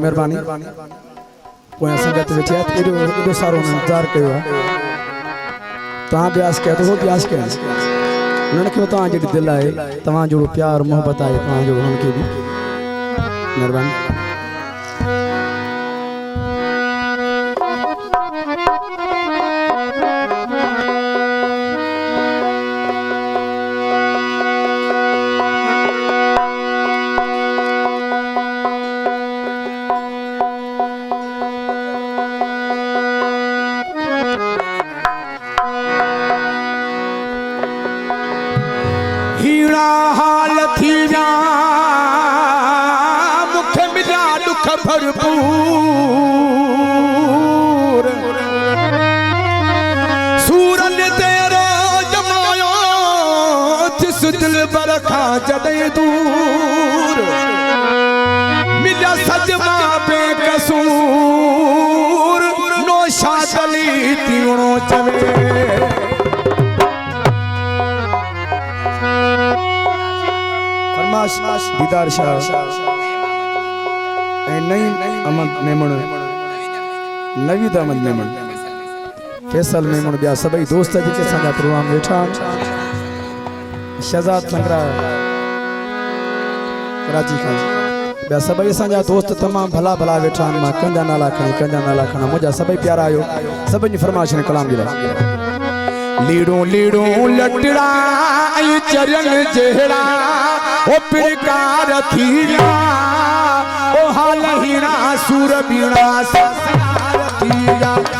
मेहरबानी कोई संगत वेठी एडो सारो इंतजार कयो तव्हां ब्यास कयो हो ब्यास कयो उन्हनि खे तव्हां जी दिल आहे तव्हां जो प्यार मोहब्बत आहे तव्हां जो उन्हनि खे बि मेहरबानी भरपूर सूरन तेरो जमायो जिस दिल बरखा जदे दूर मिला सजमा बेकसूर नो शादली तीणो चवे फरमाश दीदार शाह नई अहमद मेमण नवीद अहमद मेमण फैसल मेमण बिया सभई दोस्त जेके असांजा प्रोग्राम वेठा शहजाद संगरा कराची खां बिया सभई असांजा दोस्त तमाम भला भला वेठा मां कंजा नाला खणा मुंहिंजा सभई प्यारा आयो सभिनी जी फरमाइश ने कलाम दी लीड़ो लीड़ो लटड़ा ऐं चरण जहिड़ा ओ पिरकार थीया ओ हाल हीरा सूर बीड़ा संसार थीया